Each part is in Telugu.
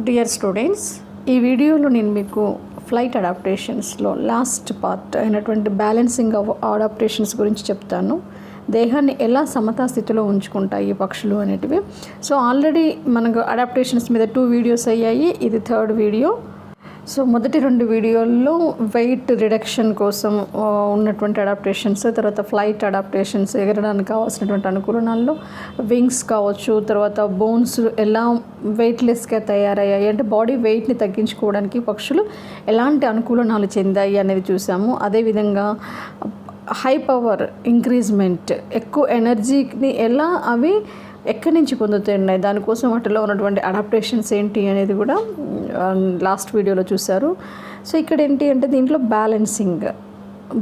డియర్ స్టూడెంట్స్, ఈ వీడియోలో నేను మీకు ఫ్లైట్ అడాప్టేషన్స్లో లాస్ట్ పార్ట్ అయినటువంటి బ్యాలెన్సింగ్ ఆఫ్ అడాప్టేషన్స్ గురించి చెప్తాను. దేహాన్ని ఎలా సమతా స్థితిలో ఉంచుకుంటాయి ఈ పక్షులు అనేటివి. సో ఆల్రెడీ మనకు అడాప్టేషన్స్ మీద 2 వీడియోస్ అయ్యాయి. ఇది 3rd వీడియో. సో మొదటి 2 వీడియోల్లో వెయిట్ రిడక్షన్ కోసం ఉన్నటువంటి అడాప్టేషన్స్, తర్వాత ఫ్లైట్ అడాప్టేషన్స్, ఎగరడానికి కావాల్సినటువంటి అనుకూలనాల్లో వింగ్స్ కావచ్చు, తర్వాత బోన్స్ ఎలా వెయిట్లెస్గా తయారయ్యాయి, అంటే బాడీ వెయిట్ని తగ్గించుకోవడానికి పక్షులు ఎలాంటి అనుకూలనాలు చెందాయి అనేది చూసాము. అదేవిధంగా హై పవర్ ఇంక్రీజ్మెంట్, ఎక్కువ ఎనర్జీని ఎలా అవి ఎక్కడి నుంచి పొందుతున్నాయి, దానికోసం వాటిలో ఉన్నటువంటి అడాప్టేషన్స్ ఏంటి అనేది కూడా లాస్ట్ వీడియోలో చూశారు. సో ఇక్కడ ఏంటి అంటే దీంట్లో బ్యాలెన్సింగ్,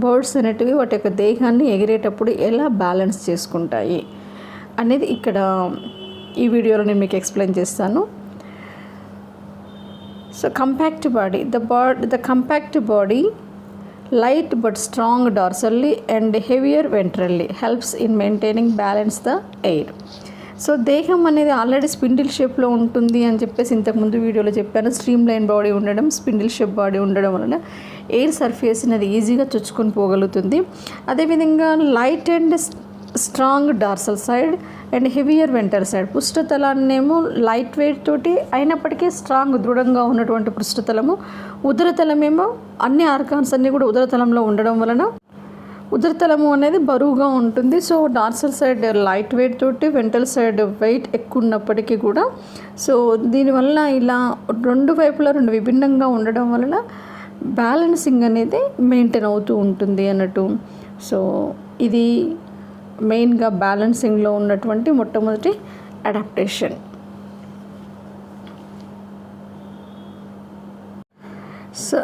బర్డ్స్ అనేటివి వాటి యొక్క దేహాన్ని ఎగిరేటప్పుడు ఎలా బ్యాలెన్స్ చేసుకుంటాయి అనేది ఇక్కడ ఈ వీడియోలో నేను మీకు ఎక్స్ప్లెయిన్ చేస్తాను. So compact body, the compact body, light but strong dorsally and heavier ventrally helps in maintaining balance the air. So దేహం అనేది ఆల్రెడీ స్పిండిల్ షేప్లో ఉంటుంది అని చెప్పేసి ఇంతకుముందు వీడియోలో చెప్పాను. స్ట్రీమ్ లైన్ బాడీ ఉండడం, స్పిండిల్ షేప్ బాడీ ఉండడం వలన ఎయిర్ సర్ఫేస్ అనేది ఈజీగా చొచ్చుకొని పోగలుగుతుంది. అదేవిధంగా light and strong dorsal side and heavier ventral side, పృష్ఠతలాన్నేమో లైట్ వెయిట్ తోటి అయినప్పటికీ స్ట్రాంగ్ దృఢంగా ఉన్నటువంటి పృష్ఠతలము, ఉదరతలమేమో అన్ని ఆర్గాన్స్ అన్నీ కూడా ఉదరతలంలో ఉండడం వలన ఉదరతలము అనేది బరువుగా ఉంటుంది. So dorsal side light weight తోటి, వెంటల్ సైడ్ వెయిట్ ఎక్కువ ఉన్నప్పటికీ కూడా సో దీనివల్ల ఇలా 2 వైపులా 2 విభిన్నంగా ఉండడం వలన బ్యాలెన్సింగ్ అనేది మెయింటైన్ అవుతూ ఉంటుంది అన్నట్టు. సో ఇది మెయిన్గా బ్యాలెన్సింగ్లో ఉన్నటువంటి మొట్టమొదటి adaptation. So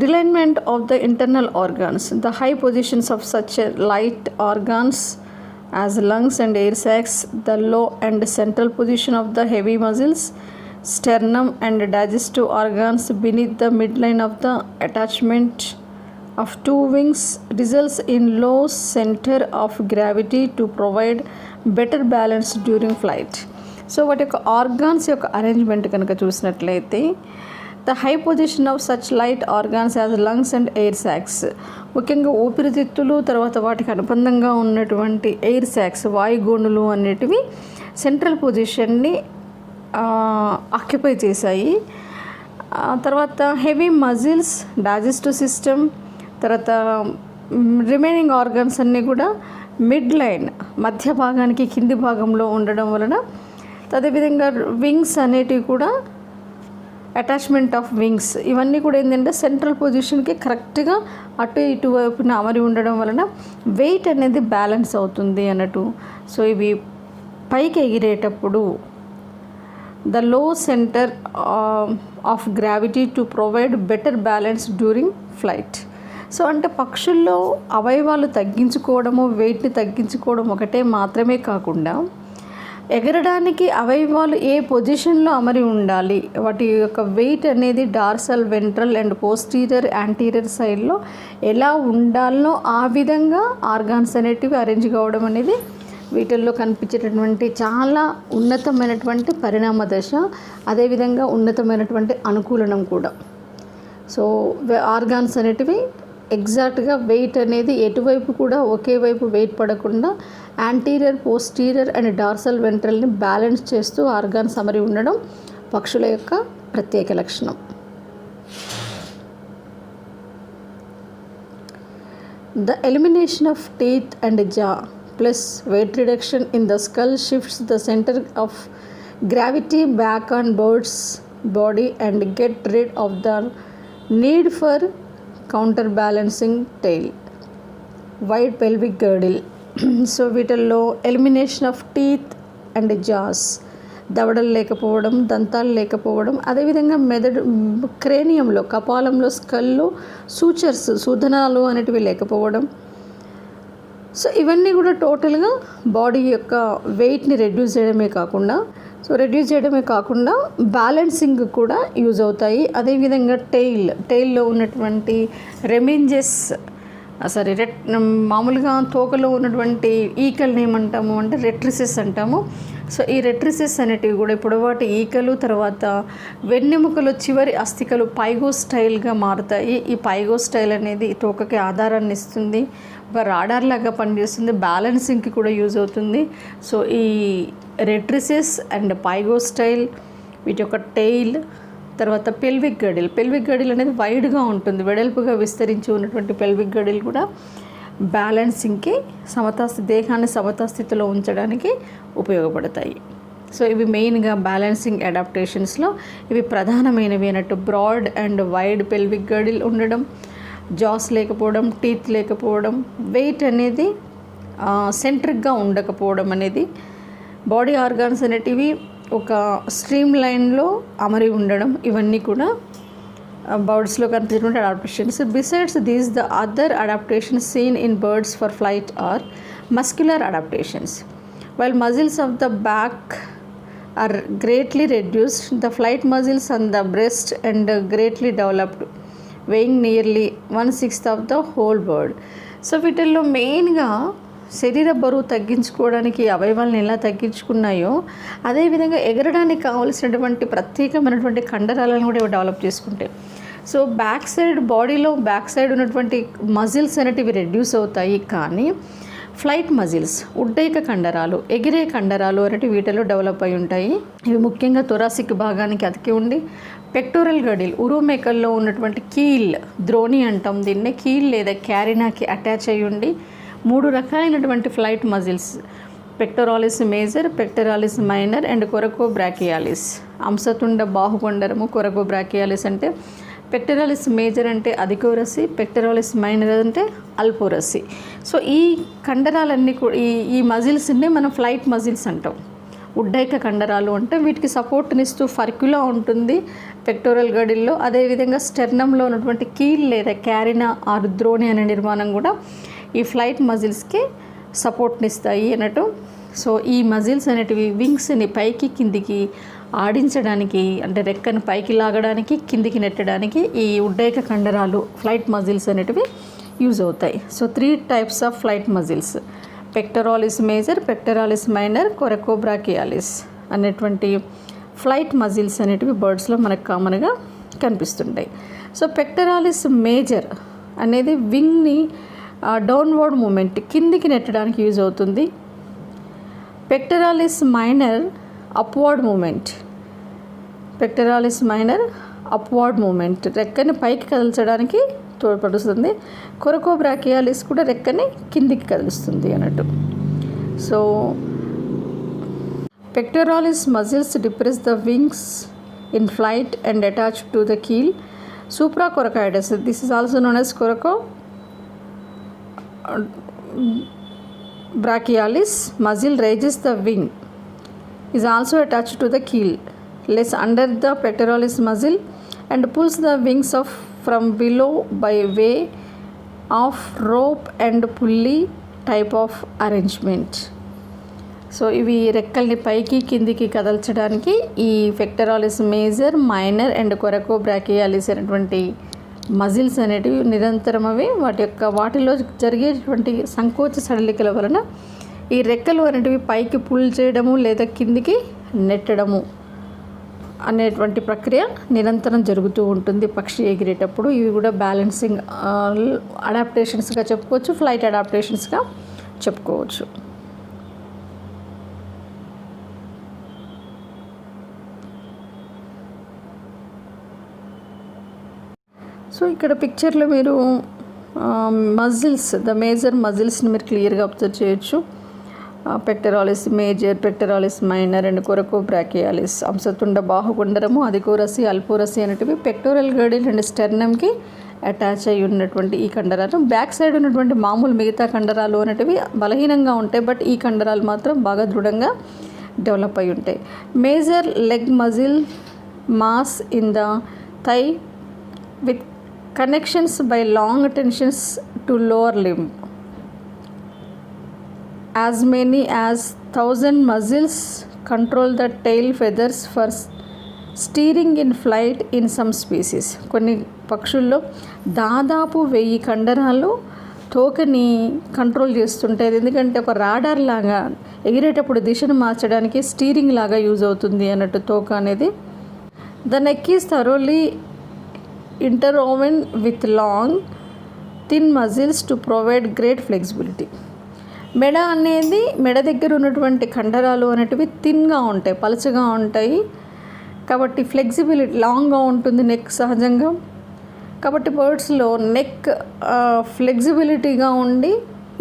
realignment of the internal organs, the high positions of such light organs as lungs and air sacs, the low and central position of the heavy muscles, sternum and digestive organs beneath the midline of the attachment of 2 wings results in low center of gravity to provide better balance during flight. So వాటి యొక్క ఆర్గాన్స్ యొక్క అరేంజ్మెంట్ కనుక చూసినట్లయితే the high position of such light organs as lungs and air sacs, ముఖ్యంగా ఊపిరితిత్తులు, తర్వాత వాటికి అనుబంధంగా ఉన్నటువంటి ఎయిర్ సాక్స్, వాయుగోణులు అనేటివి సెంట్రల్ పొజిషన్ని ఆక్యుపై చేశాయి. తర్వాత హెవీ మజిల్స్, డైజెస్టివ్ సిస్టమ్, తర్వాత రిమైనింగ్ ఆర్గాన్స్ అన్నీ కూడా మిడ్ లైన్ మధ్య భాగానికి కింది భాగంలో ఉండడం వలన, అదేవిధంగా వింగ్స్ అనేటివి కూడా అటాచ్మెంట్ ఆఫ్ వింగ్స్ ఇవన్నీ కూడా ఏంటంటే సెంట్రల్ పొజిషన్కి కరెక్ట్గా అటు ఇటు వైపున అమరి ఉండడం వలన వెయిట్ అనేది బ్యాలెన్స్ అవుతుంది అన్నట్టు. సో ఇవి పైకి ఎగిరేటప్పుడు the low centre of gravity to provide better balance during flight. So అంటే పక్షుల్లో అవయవాలు తగ్గించుకోవడము, వెయిట్ని తగ్గించుకోవడం ఒకటే మాత్రమే కాకుండా ఎగరడానికి అవయవాలు ఏ పొజిషన్లో అమరి ఉండాలి, వాటి యొక్క వెయిట్ అనేది dorsal, ventral and posterior, anterior సైడ్లో ఎలా ఉండాలో ఆ విధంగా ఆర్గాన్స్ అనేటివి అరేంజ్ కావడం అనేది వీటిల్లో కనిపించేటటువంటి చాలా ఉన్నతమైనటువంటి పరిణామ దశ, అదేవిధంగా ఉన్నతమైనటువంటి అనుకూలనం కూడా. సో ఆర్గాన్స్ అనేటివి ఎగ్జాక్ట్గా వెయిట్ అనేది ఎటువైపు కూడా ఒకే వైపు వెయిట్ పడకుండా యాంటీరియర్, పోస్టీరియర్ అండ్ డార్సల్ వెంట్రల్ని బ్యాలెన్స్ చేస్తూ ఆర్గాన్స్ అమరి ఉండడం పక్షుల యొక్క ప్రత్యేక లక్షణం. The elimination of teeth and jaw plus weight reduction in the skull shifts the centre of gravity back on birds body and get rid of the need for counter balancing tail, wide pelvic girdle. So వీటిల్లో elimination of teeth and jaws, దవడలు లేకపోవడం, దంతాలు లేకపోవడం, అదేవిధంగా మెదడు క్రేనియంలో, కపాలంలో, స్కల్లో సూచర్స్, సూధనాలు అనేటివి లేకపోవడం. సో ఇవన్నీ కూడా టోటల్గా బాడీ యొక్క వెయిట్ని రెడ్యూస్ చేయడమే కాకుండా బ్యాలెన్సింగ్ కూడా యూజ్ అవుతాయి. అదేవిధంగా టెయిల్లో ఉన్నటువంటి రెమింజెస్ సారీ మామూలుగా తోకలో ఉన్నటువంటి ఈకల్ని ఏమంటాము అంటే రెట్రిసెస్ అంటాము. సో ఈ రెట్రిసెస్ అనేటివి కూడా పొడవాటి ఈకలు, తర్వాత వెన్నెముకలు చివరి అస్థికలు పైగోస్టైల్గా మారుతాయి. ఈ పైగోస్టైల్ అనేది తోకకి ఆధారాన్ని ఇస్తుంది, ఒక రాడార్ లాగా పనిచేస్తుంది, బ్యాలెన్సింగ్కి కూడా యూజ్ అవుతుంది. సో ఈ రెట్రిసెస్ అండ్ పైగోస్టైల్, వీటి యొక్క టెయిల్, తర్వాత పెల్విక్ గడిల్ అనేది వైడ్గా ఉంటుంది, వెడల్పుగా విస్తరించి ఉన్నటువంటి పెల్విక్ గడిల్ కూడా బ్యాలెన్సింగ్కి, దేహాన్ని సమతాస్థితిలో ఉంచడానికి ఉపయోగపడతాయి. సో ఇవి మెయిన్గా బ్యాలెన్సింగ్ అడాప్టేషన్స్లో ఇవి ప్రధానమైనవి అన్నట్టు. బ్రాడ్ అండ్ వైడ్ పెల్విక్ గడిల్ ఉండడం, జాస్ లేకపోవడం, టీత్ లేకపోవడం, వెయిట్ అనేది సెంట్రిక్గా ఉండకపోవడం అనేది, బాడీ ఆర్గాన్స్ అనేటివి ఒక స్ట్రీమ్ లైన్లో అమరి ఉండడం, ఇవన్నీ కూడా బర్డ్స్లో కనిపించినటువంటి adaptations. Besides these the other adaptations seen in birds for flight are muscular adaptations. While muscles of the back are greatly reduced, the flight muscles on the breast and greatly developed, weighing nearly 1/6 of the whole bird. So వీటిల్లో మెయిన్గా శరీర బరువు తగ్గించుకోవడానికి అవయవాలను ఎలా తగ్గించుకున్నాయో అదేవిధంగా ఎగరడానికి కావలసినటువంటి ప్రత్యేకమైనటువంటి కండరాలను కూడా డెవలప్ చేసుకుంటాయి. సో బ్యాక్ సైడ్ బాడీలో బ్యాక్ సైడ్ ఉన్నటువంటి మజిల్స్ అనేటివి రెడ్యూస్ అవుతాయి, కానీ ఫ్లైట్ మజిల్స్, ఉడ్డైక కండరాలు, ఎగిరే కండరాలు అనేటివి వీటిలో డెవలప్ అయి ఉంటాయి. ఇవి ముఖ్యంగా థొరాసిక్ భాగానికి అతికి ఉండి పెక్టోరల్ గడిల్, ఉరోమేకల్లో ఉన్నటువంటి కీల్, ద్రోణి అంటాం దీన్ని, కీల్ లేదా క్యారినాకి అటాచ్ అయి ఉండి 3 రకాలైనటువంటి flight muscles, pectoralis major, pectoralis minor and coracobrachialis. అంశతుండ బాహుకొండరము, కొరకోబ్రాకియాలిస్ అంటే, పెక్టోరాలిస్ మేజర్ అంటే అధికోరసి, పెక్టోరాలిస్ మైనర్ అంటే అల్పోరసి. సో ఈ కండరాలన్నీ కూడా ఈ మజిల్స్ని మనం ఫ్లైట్ మజిల్స్ అంటాం. ఉడ్డైక కండరాలు అంటే వీటికి సపోర్ట్నిస్తూ ఫర్క్యులా ఉంటుంది పెక్టోరల్ గడిల్లో. అదేవిధంగా స్టెర్నంలో ఉన్నటువంటి కీల్ లేదా క్యారినా ఆర్ ద్రోణి అనే నిర్మాణం కూడా ఈ ఫ్లైట్ మజిల్స్కి సపోర్ట్నిస్తాయి అన్నట్టు. సో ఈ మజిల్స్ అనేటివి వింగ్స్ని పైకి కిందికి ఆడించడానికి, అంటే రెక్కను పైకి లాగడానికి, కిందికి నెట్టడానికి ఈ ఉడ్డైక కండరాలు ఫ్లైట్ మజిల్స్ అనేటివి యూజ్ అవుతాయి. So 3 types of flight muscles, pectoralis major, pectoralis minor, coracobrachialis అనేటువంటి ఫ్లైట్ మజిల్స్ అనేటివి బర్డ్స్లో మనకు కామన్గా కనిపిస్తుంటాయి. సో పెక్టోరాలిస్ మేజర్ అనేది వింగ్ని డౌన్వర్డ్ మూమెంట్, కిందికి నెట్టడానికి యూజ్ అవుతుంది. Pectoralis minor upward movement, pectoralis minor upward movement, రెక్కని పైకి కదిలించడానికి తోడ్పడుతుంది. కొరకోబ్రాకియాలిస్ కూడా రెక్కని కిందికి కదిలిస్తుంది అన్నట్టు. So pectoralis muscles depress the wings in flight and attach to the keel. Supracoracoideus, this is also known as coracobrachialis muscle raises the wing, is also attached to the keel, lays under the pectoralis muscle and pulls the wings off from below by way of rope and pulley type of arrangement. So ఇవి రెక్కల్ని పైకి కిందికి కదల్చడానికి ఈ పెక్టోరాలిస్ మేజర్, మైనర్ అండ్ కొరకోబ్రాకియాలిస్ అనేటువంటి మజిల్స్ అనేటివి నిరంతరం వాటిలో జరిగేటువంటి సంకోచ సడలికల వలన ఈ రెక్కలు అనేటివి పైకి పుల్ చేయడము లేదా కిందికి నెట్టడము అనేటువంటి ప్రక్రియ నిరంతరం జరుగుతూ ఉంటుంది పక్షి ఎగిరేటప్పుడు. ఇవి కూడా బ్యాలెన్సింగ్ అడాప్టేషన్స్గా చెప్పుకోవచ్చు, ఫ్లైట్ అడాప్టేషన్స్గా చెప్పుకోవచ్చు. సో ఇక్కడ పిక్చర్లో మీరు మజిల్స్, ద మేజర్ మజిల్స్ని మీరు క్లియర్గా అబ్జర్వ్ చేయొచ్చు. Pectoralis major, pectoralis minor and coracobrachialis. అంశతుండ బాహుకొండరము, అధికోరసి, అల్పోరసి అనేటివి పెక్టోరల్ గడిల్ అండ్ స్టెర్నమ్కి అటాచ్ అయి ఉన్నటువంటి ఈ కండరాలు. బ్యాక్ సైడ్ ఉన్నటువంటి మామూలు మిగతా కండరాలు అనేటివి బలహీనంగా ఉంటాయి, బట్ ఈ కండరాలు మాత్రం బాగా దృఢంగా డెవలప్ అయి ఉంటాయి. Major leg muscle mass in the thigh with connections by long tensions to lower limb. As many as 1,000 muscles control the tail feathers for steering in flight in some species. కొన్ని పక్షుల్లో దాదాపు 1000 కండరాలు తోకని కంట్రోల్ చేస్తుంటుంది. ఎందుకంటే ఒక రాడార్ లాగా ఎగిరేటప్పుడు దిశను మార్చడానికి స్టీరింగ్ లాగా యూజ్ అవుతుంది అన్నట్టు తోక అనేది. The neck is thoroughly interwoven with long thin muscles to provide great flexibility. మెడ దగ్గర ఉన్నటువంటి కండరాలు అనేటివి థిన్గా ఉంటాయి, పలచగా ఉంటాయి. కాబట్టి ఫ్లెక్సిబిలిటీ లాంగ్గా ఉంటుంది నెక్ సహజంగా. కాబట్టి బర్డ్స్లో నెక్ ఫ్లెక్సిబిలిటీగా ఉండి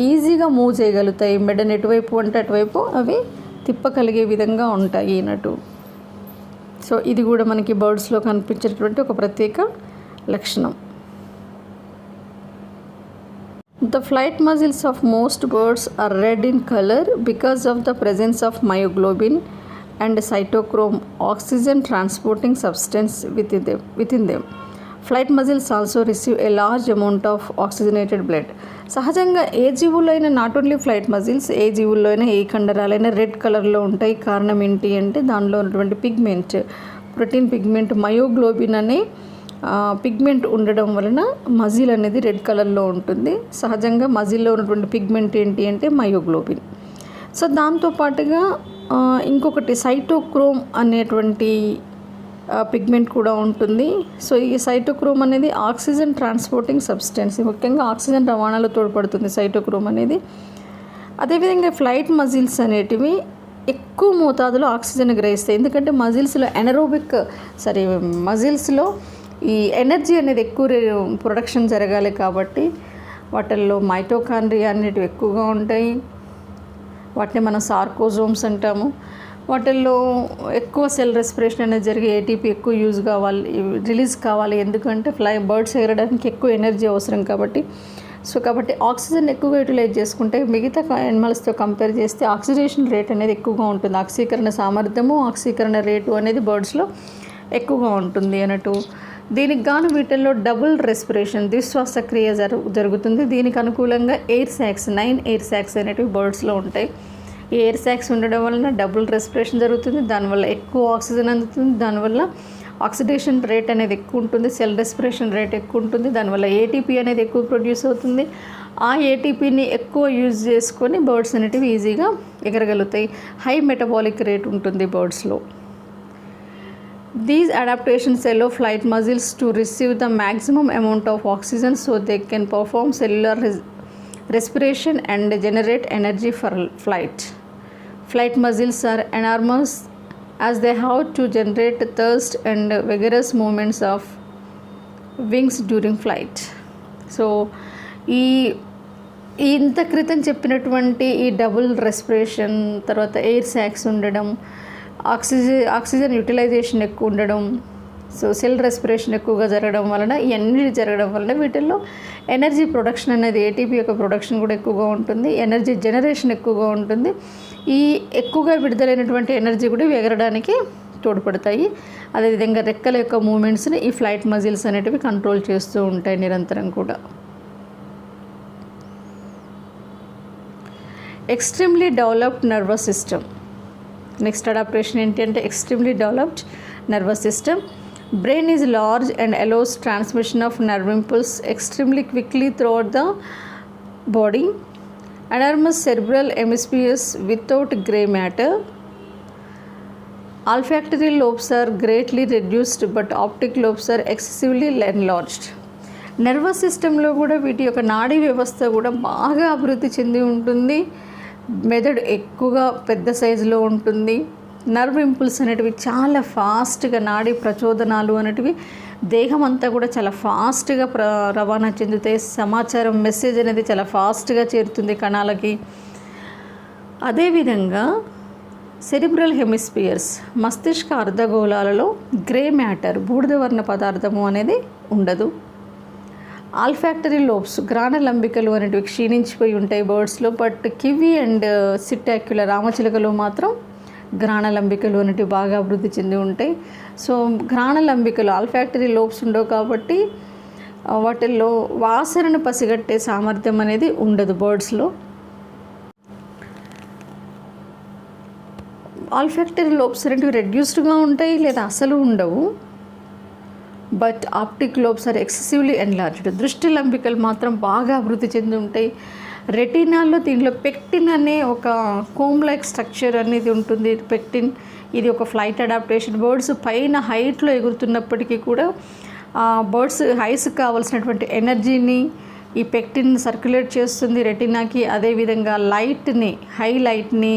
ఈజీగా మూవ్ చేయగలుగుతాయి. మెడని ఎటువైపు అంటే అటువైపు అవి తిప్పగలిగే విధంగా ఉంటాయి అన్నట్టు. సో ఇది కూడా మనకి బర్డ్స్లో కనిపించేటువంటి ఒక ప్రత్యేక లక్షణం. The flight muscles of most birds are red in color because of the presence of myoglobin and cytochrome, oxygen transporting substance within them. Flight muscles also receive a large amount of oxygenated blood. సహజంగా ఏ జీవుల్లో అయినా, నాట్ ఓన్లీ ఫ్లైట్ మజిల్స్, ఏ జీవుల్లో అయినా ఏ కండరాలైనా రెడ్ కలర్లో ఉంటాయి. కారణం ఏంటి అంటే దానిలో ఉన్నటువంటి పిగ్మెంట్, ప్రోటీన్ పిగ్మెంట్ మయోగ్లోబిన్ అనే పిగ్మెంట్ ఉండడం వలన మజిల్ అనేది రెడ్ కలర్లో ఉంటుంది. సహజంగా మజిల్లో ఉన్నటువంటి పిగ్మెంట్ ఏంటి అంటే మయోగ్లోబిన్. సో దాంతోపాటుగా ఇంకొకటి సైటోక్రోమ్ అనేటువంటి పిగ్మెంట్ కూడా ఉంటుంది. సో ఈ సైటోక్రోమ్ అనేది ఆక్సిజన్ ట్రాన్స్పోర్టింగ్ సబ్స్టెన్స్, ముఖ్యంగా ఆక్సిజన్ రవాణాలో తోడ్పడుతుంది సైటోక్రోమ్ అనేది. అదేవిధంగా ఫ్లైట్ మజిల్స్ అనేటివి ఎక్కువ మోతాదులో ఆక్సిజన్ గ్రహిస్తాయి. ఎందుకంటే మజిల్స్లో ఈ ఎనర్జీ అనేది ఎక్కువ ప్రొడక్షన్ జరగాలి కాబట్టి వాటిల్లో మైటోకాండ్రియా అనేటివి ఎక్కువగా ఉంటాయి. వాటిని మనం సార్కోజోమ్స్ అంటాము. వాటిల్లో ఎక్కువ సెల్ రెస్పిరేషన్ అనేది జరిగి ఏటీపీ ఎక్కువ రిలీజ్ కావాలి. ఎందుకంటే బర్డ్స్ ఎగరడానికి ఎక్కువ ఎనర్జీ అవసరం కాబట్టి. కాబట్టి ఆక్సిజన్ ఎక్కువగా యూటిలైజ్ చేసుకుంటే మిగతా యానిమల్స్తో కంపేర్ చేస్తే ఆక్సిడేషన్ రేట్ అనేది ఎక్కువగా ఉంటుంది. ఆక్సీకరణ సామర్థ్యము, ఆక్సీకరణ రేటు అనేది బర్డ్స్లో ఎక్కువగా ఉంటుంది అన్నట్టు. దీనికి గాను వీటిల్లో డబుల్ రెస్పిరేషన్, ద్విశ్వాసక్రియ జరుగుతుంది. దీనికి అనుకూలంగా 9 ఎయిర్ సాక్స్ అనేటివి బర్డ్స్లో ఉంటాయి. ఈ ఎయిర్ సాక్స్ ఉండడం వలన డబుల్ రెస్పిరేషన్ జరుగుతుంది. దానివల్ల ఎక్కువ ఆక్సిజన్ అందుతుంది. దానివల్ల ఆక్సిడేషన్ రేట్ అనేది ఎక్కువ ఉంటుంది, సెల్ రెస్పిరేషన్ రేట్ ఎక్కువ ఉంటుంది. దానివల్ల ఏటీపీ అనేది ఎక్కువ ప్రొడ్యూస్ అవుతుంది. ఆ ఏటీపీని ఎక్కువ యూజ్ చేసుకొని బర్డ్స్ అనేటివి ఈజీగా ఎగరగలుగుతాయి. హై మెటబాలిక్ రేట్ ఉంటుంది బర్డ్స్లో. These adaptations allow flight muscles to receive the maximum amount of oxygen so they can perform cellular respiration and generate energy for flight. Flight muscles are enormous as they have to generate thrust and vigorous movements of wings during flight. So, ఇంత క్రితం చెప్పినటువంటి ఈ డబుల్ రెస్పిరేషన్, తర్వాత ఎయిర్ సాక్స్ ఉండడం, ఆక్సిజన్ యూటిలైజేషన్ ఎక్కువ ఉండడం, సో సెల్ రెస్పిరేషన్ ఎక్కువగా జరగడం వలన, ఇవన్నీ జరగడం వలన వీటిల్లో ఎనర్జీ ప్రొడక్షన్ అనేది, ఏటీపీ యొక్క ప్రొడక్షన్ కూడా ఎక్కువగా ఉంటుంది. ఎనర్జీ జనరేషన్ ఎక్కువగా ఉంటుంది. ఈ ఎక్కువగా విడుదలైనటువంటి ఎనర్జీ కూడా ఎగరడానికి తోడ్పడతాయి. అదేవిధంగా రెక్కల యొక్క మూమెంట్స్ని ఈ ఫ్లైట్ మజిల్స్ అనేటివి కంట్రోల్ చేస్తూ ఉంటాయి నిరంతరం కూడా. Extremely developed nervous system. Next adaptation ఏంటి అంటే extremely developed nervous system. Brain is large and allows transmission of nerve impulse extremely quickly throughout the body. Enormous cerebral hemispheres without grey matter. Olfactory lobes are greatly reduced but optic lobes are excessively enlarged. Nervous సిస్టంలో కూడా వీటి యొక్క నాడీ వ్యవస్థ కూడా బాగా అభివృద్ధి చెంది ఉంటుంది. మెదడు ఎక్కువగా పెద్ద సైజులో ఉంటుంది. నర్వ్ ఇంపుల్స్ అనేటివి చాలా ఫాస్ట్గా, నాడీ ప్రచోదనాలు అనేటివి దేహం అంతా కూడా చాలా ఫాస్ట్గా రవాణా చెందుతాయి. సమాచారం, మెసేజ్ అనేది చాలా ఫాస్ట్గా చేరుతుంది కణాలకి. అదేవిధంగా సెరిబ్రల్ హెమిస్ఫియర్స్, మస్తిష్క అర్ధగోళాలలో గ్రే మ్యాటర్, బూడిద వర్ణ పదార్థము అనేది ఉండదు. ఆల్ఫాక్టరీ లోబ్స్, గ్రాణలంబికలు అనేటివి క్షీణించిపోయి ఉంటాయి బర్డ్స్లో. బట్ కివి అండ్ సిటాక్యులర్, రామచిలకలు మాత్రం గ్రాణలంబికలు అనేటివి బాగా అభివృద్ధి చెంది ఉంటాయి. సో గ్రాణలంబికలు, ఆల్ఫాక్టరీ లోబ్స్ ఉండవు కాబట్టి వాటిల్లో వాసనను పసిగట్టే సామర్థ్యం అనేది ఉండదు బర్డ్స్లో. ఆల్ఫాక్టరీ లోబ్స్ అనేటివి రెడ్యూస్డ్గా ఉంటాయి లేదా అసలు ఉండవు. But optic lobes are excessively enlarged. దృష్టి లంబికలు మాత్రం బాగా అభివృద్ధి చెంది ఉంటాయి. రెటీనాలో దీంట్లో పెక్టిన్ అనే ఒక కోమ్ లైక్ స్ట్రక్చర్ అనేది ఉంటుంది. పెక్టిన్ ఇది ఒక ఫ్లైట్ అడాప్టేషన్. బర్డ్స్ పైన హైట్లో ఎగురుతున్నప్పటికీ కూడా బర్డ్స్ హైస్కి కావాల్సినటువంటి ఎనర్జీని ఈ పెక్టిన్ సర్క్యులేట్ చేస్తుంది రెటీనాకి. అదేవిధంగా లైట్ని, హై లైట్ని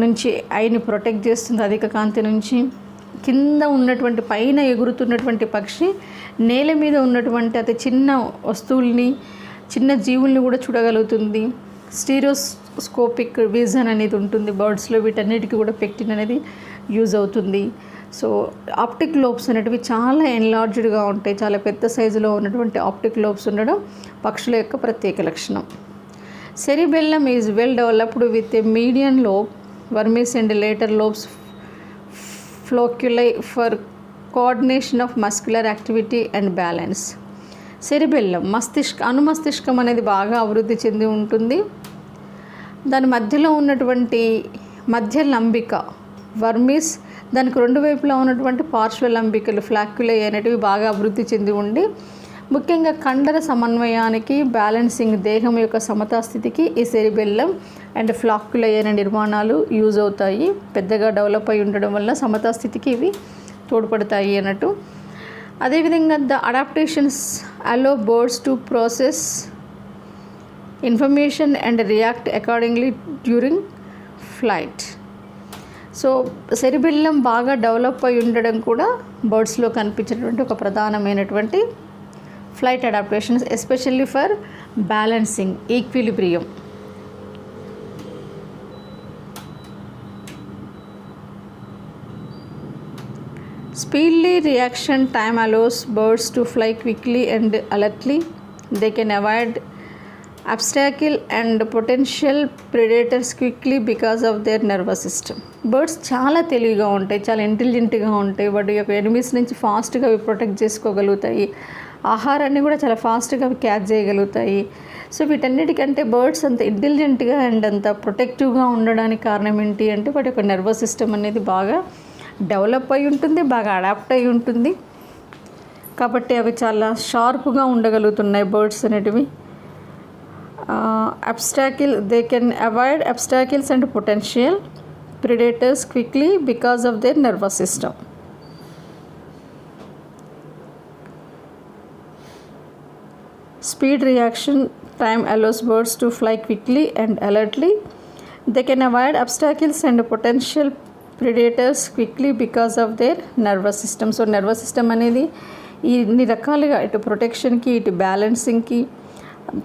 నుంచి ఐని ప్రొటెక్ట్ చేస్తుంది అధిక కాంతి నుంచి. కింద ఉన్నటువంటి పైన ఎగురుతున్నటువంటి పక్షి నేల మీద ఉన్నటువంటి అతి చిన్న వస్తువుల్ని, చిన్న జీవుల్ని కూడా చూడగలుగుతుంది. స్టీరియోస్కోపిక్ విజన్ అనేది ఉంటుంది బర్డ్స్లో. వీటన్నిటికీ కూడా పెక్టిన్ అనేది యూజ్ అవుతుంది. సో ఆప్టిక్ లోబ్స్ అనేటివి చాలా ఎన్లార్జ్డ్గా ఉంటాయి. చాలా పెద్ద సైజులో ఉన్నటువంటి ఆప్టిక్ లోబ్స్ ఉండడం పక్షుల యొక్క ప్రత్యేక లక్షణం. Cerebellum is well developed with a median lobe, vermis and lateral lobes flocculi for coordination of muscular activity and balance. Cerebellum అనుమస్తిష్కం అనేది బాగా అభివృద్ధి చెంది ఉంటుంది. దాని మధ్యలో ఉన్నటువంటి మధ్య లంబిక వర్మిస్, దానికి రెండు వైపులా ఉన్నటువంటి పార్శ్వ లంబికలు ఫ్లాక్యులై అనేటివి బాగా అభివృద్ధి చెంది ఉండి ముఖ్యంగా కండర సమన్వయానికి, బ్యాలెన్సింగ్, దేహం యొక్క సమతాస్థితికి ఈ సెరిబెల్లం అండ్ ఫ్లాక్యులై అనే నిర్మాణాలు యూజ్ అవుతాయి. పెద్దగా డెవలప్ అయి ఉండడం వల్ల సమతాస్థితికి ఇవి తోడ్పడతాయి అన్నట్టు. అదేవిధంగా the adaptations allow birds to process information and react accordingly during flight. So cerebellum బాగా డెవలప్ అయి ఉండడం కూడా బర్డ్స్లో కనిపించేటువంటి ఒక ప్రధానమైనటువంటి flight adaptations, especially for balancing, equilibrium. Speedily reaction time allows birds to fly quickly and alertly. They can avoid obstacle and potential predators quickly because of their nervous system. Birds చాలా తెలివిగా ఉంటాయి, చాలా ఇంటెలిజెంట్గా ఉంటాయి. వాటి యొక్క ఎనిమీస్ నుంచి ఫాస్ట్గా అవి ప్రొటెక్ట్ చేసుకోగలుగుతాయి. ఆహారాన్ని కూడా చాలా ఫాస్ట్గా అవి క్యాచ్ చేయగలుగుతాయి. సో వీటన్నిటికంటే బర్డ్స్ అంత ఇంటెలిజెంట్గా అండ్ అంత ప్రొటెక్టివ్గా ఉండడానికి కారణం ఏంటి అంటే వాటి యొక్క నర్వస్ సిస్టమ్ అనేది బాగా డెవలప్ అయి ఉంటుంది, బాగా అడాప్ట్ అయి ఉంటుంది. కాబట్టి అవి చాలా షార్ప్గా ఉండగలుగుతున్నాయి బర్డ్స్ అనేటివి. they can avoid obstacles and potential predators quickly because of their nervous system. Speed reaction time allows birds to fly quickly and alertly. They can avoid obstacles and potential predators quickly because of their nervous system. So nervous system అనేది ఇన్ని రకాలుగా ఇటు ప్రొటెక్షన్కి, ఇటు బ్యాలెన్సింగ్కి,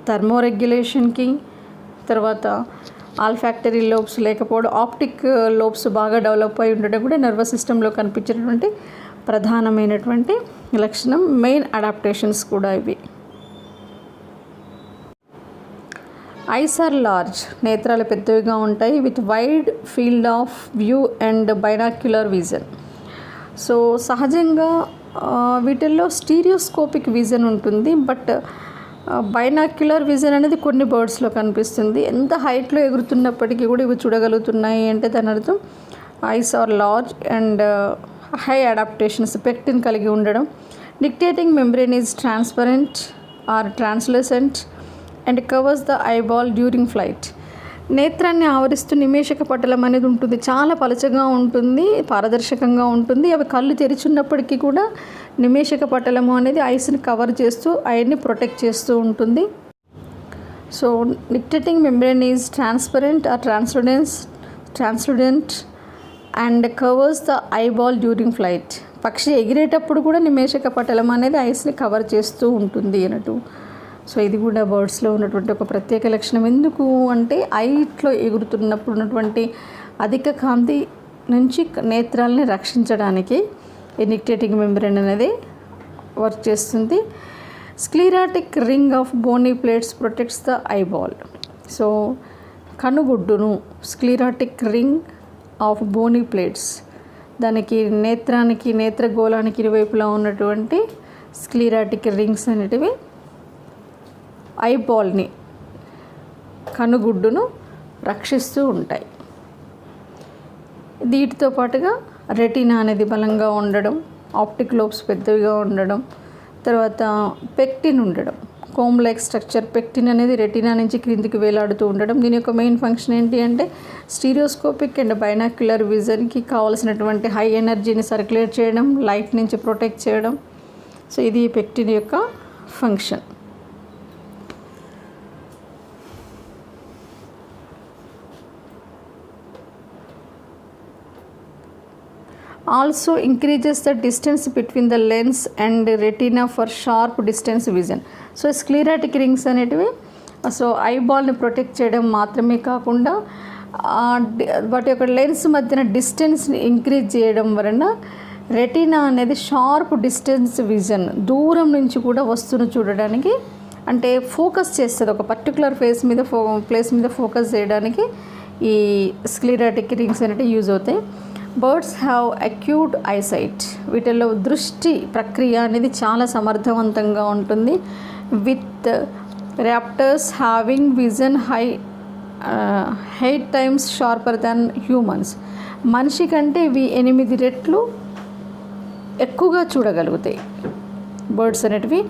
థర్మోరెగ్యులేషన్కి, తర్వాత ఆల్ఫాక్టరీ లోబ్స్ లేకపోవడం, ఆప్టిక్ లోబ్స్ బాగా డెవలప్ అయి ఉండడం కూడా నర్వస్ సిస్టంలో కనిపించేటటువంటి ప్రధానమైనటువంటి లక్షణం. మెయిన్ అడాప్టేషన్స్ కూడా ఇవి. ఐస్ ఆర్ లార్జ్, నేత్రాలు పెద్దవిగా ఉంటాయి. With wide field of view and binocular vision. So సహజంగా వీటిల్లో స్టీరియోస్కోపిక్ విజన్ ఉంటుంది. బట్ బైనాక్యులర్ విజన్ అనేది కొన్ని బర్డ్స్లో కనిపిస్తుంది. ఎంత హైట్లో ఎగురుతున్నప్పటికీ కూడా ఇవి చూడగలుగుతున్నాయి అంటే దాని అర్థం eyes are large and high adaptations, pecten కలిగి ఉండడం. Nictitating membrane is transparent or translucent and covers the eyeball during flight. నేత్రాన్ని ఆవరిస్తూ నిమేషక పటలం అనేది ఉంటుంది. చాలా పలచగా ఉంటుంది, పారదర్శకంగా ఉంటుంది. అవి కళ్ళు తెరిచున్నప్పటికీ కూడా నిమేషక పటలము అనేది ఐస్ని కవర్ చేస్తూ ఐని ప్రొటెక్ట్ చేస్తూ ఉంటుంది. So nictitating membrane is transparent or translucent and covers the eyeball during flight. పక్షి ఎగిరేటప్పుడు కూడా నిమేషక పటలం అనేది ఐస్ని కవర్ చేస్తూ ఉంటుంది అన్నట్టు. సో ఇది కూడా బర్డ్స్లో ఉన్నటువంటి ఒక ప్రత్యేక లక్షణం. ఎందుకు అంటే ఐట్లో ఎగురుతున్నప్పుడు ఉన్నటువంటి అధిక కాంతి నుంచి నేత్రాలని రక్షించడానికి ఈ నిక్టేటింగ్ మెంబ్రేన్ అనేది వర్క్ చేస్తుంది. Sclerotic ring of bony plates protects the eyeball. So కనుగుడ్డును sclerotic ring of bony plates, దానికి నేత్రానికి, నేత్రగోళానికి ఇరువైపులా ఉన్నటువంటి స్క్లెరాటిక్ రింగ్స్ అనేటివి ఐబాల్ని, కనుగుడ్డును రక్షిస్తూ ఉంటాయి. వీటితో పాటుగా రెటీనా అనేది బలంగా ఉండడం, ఆప్టిక్ లోబ్స్ పెద్దవిగా ఉండడం, తర్వాత పెక్టిన్ ఉండడం, కోమ్ లైక్ స్ట్రక్చర్. పెక్టిన్ అనేది రెటీనా నుంచి క్రిందికి వేలాడుతూ ఉండడం. దీని యొక్క మెయిన్ ఫంక్షన్ ఏంటి అంటే స్టీరియోస్కోపిక్ అండ్ బైనాక్యులర్ విజన్కి కావాల్సినటువంటి హై ఎనర్జీని సర్క్యులేట్ చేయడం, లైట్ నుంచి ప్రొటెక్ట్ చేయడం. సో ఇది పెక్టిన్ యొక్క function. Also increases the distance between the lens and retina for sharp distance vision. So sclerotic rings అనేటివి సో ఐబాల్ని ప్రొటెక్ట్ చేయడం మాత్రమే కాకుండా వాటి యొక్క లెన్స్ మధ్యన డిస్టెన్స్ని ఇంక్రీజ్ చేయడం వలన రెటీనా అనేది షార్ప్ డిస్టెన్స్ విజన్, దూరం నుంచి కూడా వస్తువును చూడడానికి అంటే ఫోకస్ చేస్తుంది, ఒక పర్టికులర్ ప్లేస్ మీద ఫోకస్ చేయడానికి ఈ స్క్లెరాటిక్ రింగ్స్ అనేవి యూజ్ అవుతాయి. Birds have acute eyesight. వీటిల్లో దృష్టి ప్రక్రియ అనేది చాలా సమర్థవంతంగా ఉంటుంది. With Raptors having vision 8 times sharper than humans. మనిషి కంటే ఇవి 8 రెట్లు ఎక్కువగా చూడగలుగుతాయి బర్డ్స్ అనేటివి.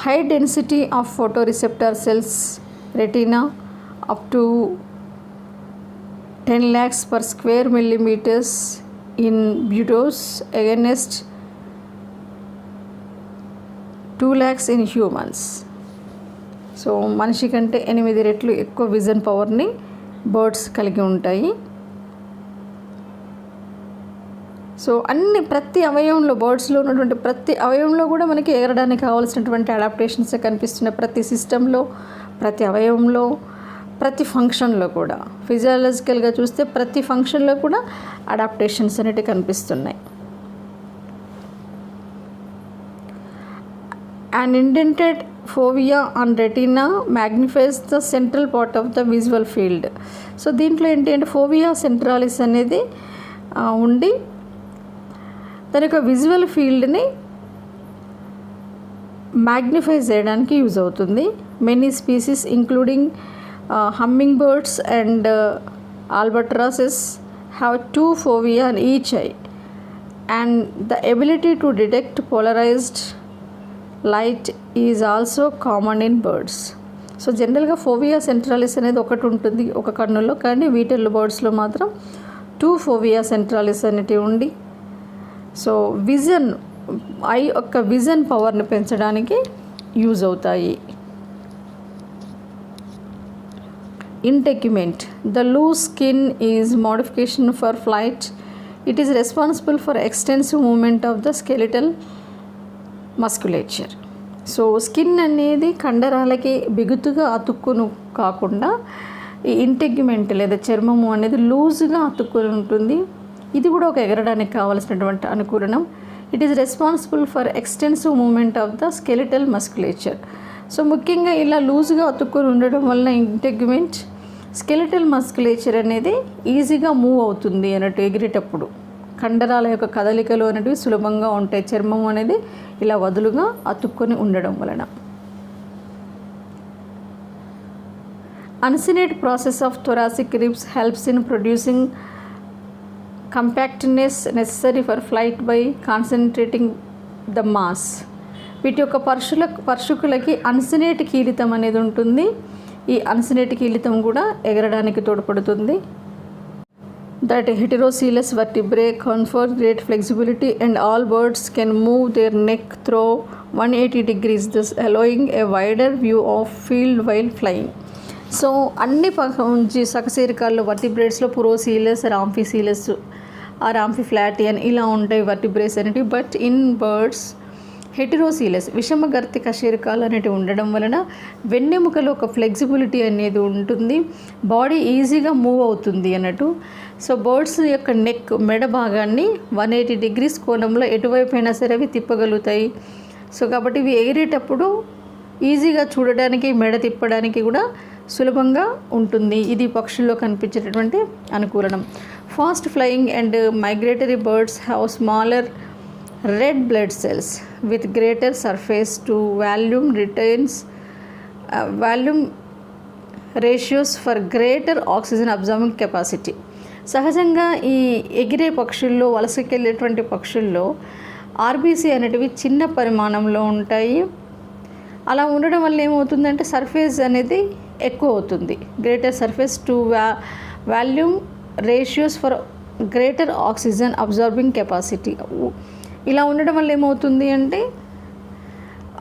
High density of photo receptor cells retina up to 10 lakhs per square millimeters in butos against 2 lakhs in humans. So మనిషి కంటే 8 రెట్లు ఎక్కువ విజన్ పవర్ని బర్డ్స్ కలిగి ఉంటాయి. సో ప్రతి అవయవంలో బర్డ్స్లో ఉన్నటువంటి ప్రతి అవయవంలో కూడా మనకి ఎగరడానికి కావాల్సినటువంటి అడాప్టేషన్స్ కనిపిస్తున్నాయి. ప్రతి సిస్టంలో, ప్రతి అవయవంలో, ప్రతి ఫంక్షన్లో కూడా ఫిజియాలజికల్గా చూస్తే ప్రతి ఫంక్షన్లో కూడా అడాప్టేషన్స్ అనేవి కనిపిస్తున్నాయి. An indented fovea on retina magnifies the central part of the visual field. So దీంట్లో ఏంటి అంటే ఫోవియా సెంట్రాలిస్ అనేది ఉండి దాని యొక్క విజువల్ ఫీల్డ్ని మ్యాగ్నిఫై చేయడానికి యూజ్ అవుతుంది. Many species including humming birds and albatrosses have 2 fovea in each eye, and the ability to detect polarized light is also common in birds. So జనరల్గా ఫోవియా సెంట్రాలిస్ అనేది ఒకటి ఉంటుంది ఒక కన్నులో, కానీ వీటిల్లో బర్డ్స్లో మాత్రం 2 ఫోవియా సెంట్రాలిస్ అనేటివి ఉండి సో ఐ యొక్క విజన్ పవర్ని పెంచడానికి యూజ్ అవుతాయి. Integument. The loose skin is modification for flight. It is responsible for extensive movement of the skeletal musculature. So skin అనేది కండరాలకి బిగుతుగా అతుక్కును కాకుండా ఈ ఇంటెగ్యుమెంట్ లేదా చర్మము అనేది లూజ్గా అతుక్కుని ఉంటుంది. ఇది కూడా ఒక ఎగరడానికి కావాల్సినటువంటి అనుకూలనం. It is responsible for extensive movement of the skeletal musculature. So ముఖ్యంగా ఇలా లూజ్గా అతుక్కుని ఉండడం వలన ఇంటెగ్యుమెంట్ స్కెలిటల్ మస్కులేచర్ అనేది ఈజీగా మూవ్ అవుతుంది అన్నట్టు ఎగిరేటప్పుడు. కండరాల యొక్క కదలికలు అనేవి సులభంగా ఉంటాయి చర్మం అనేది ఇలా వదులుగా అతుక్కొని ఉండడం వలన. Uncinate process of thoracic ribs helps in producing compactness necessary for flight by concentrating the mass. వీటి యొక్క పర్షుకులకి అన్సినేట్ కీలితం అనేది ఉంటుంది. ఈ అన్సినేట్ కీలితం కూడా ఎగరడానికి తోడ్పడుతుంది. That heterocoelous vertebrae confer great flexibility and all birds can move their neck through 180 degrees, thus allowing a wider view of field while flying. So అన్ని సకశేరుకాల్లో వర్టిబ్రేట్స్లో పురోసీలస్, రాంఫిసీలస్ ఆర్ రాంఫిఫ్లాటియన్ ఇలా ఉంటాయి వర్టిబ్రేట్స్ అనేటివి. బట్ ఇన్ బర్డ్స్ హెటిరోసీలస్ విషమగర్తి కశేరుకాలు అనేటివి ఉండడం వలన వెన్నెముకలో ఒక ఫ్లెక్సిబిలిటీ అనేది ఉంటుంది, బాడీ ఈజీగా మూవ్ అవుతుంది అన్నట్టు. సో బర్డ్స్ యొక్క నెక్ మెడ భాగాన్ని 180 degrees కోణంలో ఎటువైపు అయినా సరే అవి తిప్పగలుగుతాయి. సో కాబట్టి ఇవి ఎగిరేటప్పుడు ఈజీగా చూడడానికి మెడ తిప్పడానికి కూడా సులభంగా ఉంటుంది. ఇది పక్షుల్లో కనిపించేటటువంటి అనుకూలనం. Fast flying and migratory birds have smaller red blood cells with greater surface to volume ratios for greater oxygen absorbing capacity. సహజంగా ఈ ఎగిరే పక్షుల్లో, వలసకెళ్ళేటువంటి పక్షుల్లో ఆర్బీసీ అనేటివి చిన్న పరిమాణంలో ఉంటాయి. అలా ఉండడం వల్ల ఏమవుతుందంటే సర్ఫేస్ అనేది ఎక్కువ అవుతుంది. Greater surface to volume ratios for greater oxygen absorbing capacity. ఇలా ఉండడం వల్ల ఏమవుతుంది అంటే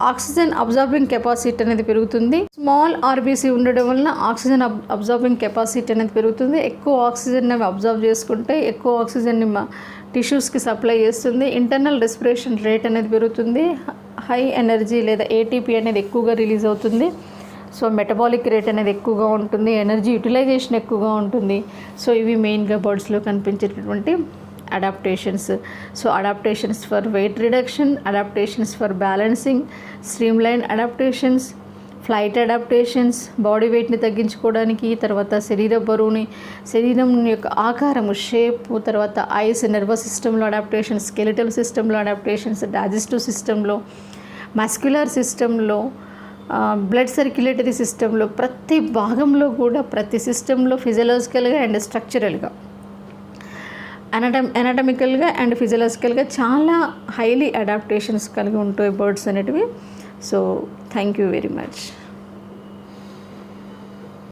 ఆక్సిజన్ అబ్జార్బింగ్ కెపాసిటీ అనేది పెరుగుతుంది. స్మాల్ ఆర్బీసీ ఉండడం వలన ఆక్సిజన్ అబ్జార్బింగ్ కెపాసిటీ అనేది పెరుగుతుంది. ఎక్కువ ఆక్సిజన్ అవి అబ్జర్వ్ చేసుకుంటే ఎక్కువ ఆక్సిజన్ని టిష్యూస్కి సప్లై చేస్తుంది. ఇంటర్నల్ రెస్పిరేషన్ రేట్ అనేది పెరుగుతుంది. హై ఎనర్జీ లేదా ఏటీపీ అనేది ఎక్కువగా రిలీజ్ అవుతుంది. సో మెటబాలిక్ రేట్ అనేది ఎక్కువగా ఉంటుంది. ఎనర్జీ యూటిలైజేషన్ ఎక్కువగా ఉంటుంది. సో ఇవి మెయిన్గా బర్డ్స్లో కనిపించేటటువంటి adaptations. So adaptations for weight reduction, adaptations for balancing, streamline adaptations, flight adaptations, body వెయిట్ని తగ్గించుకోవడానికి, తర్వాత శరీరం యొక్క ఆకారము, షేప్, తర్వాత ఐస్, నర్వస్ సిస్టంలో అడాప్టేషన్స్, స్కెలిటల్ సిస్టంలో అడాప్టేషన్స్, డైజెస్టివ్ సిస్టంలో, మస్క్యులర్ సిస్టంలో, బ్లడ్ సర్క్యులేటరీ సిస్టంలో, ప్రతి భాగంలో కూడా, ప్రతి సిస్టంలో ఫిజియలాజికల్గా అండ్ స్ట్రక్చరల్గా, ఎనాటమికల్గా అండ్ ఫిజియలాజికల్గా చాలా హైలీ అడాప్టేషన్స్ కలిగి ఉంటాయి బర్డ్స్ అనేటివి. So thank you very much.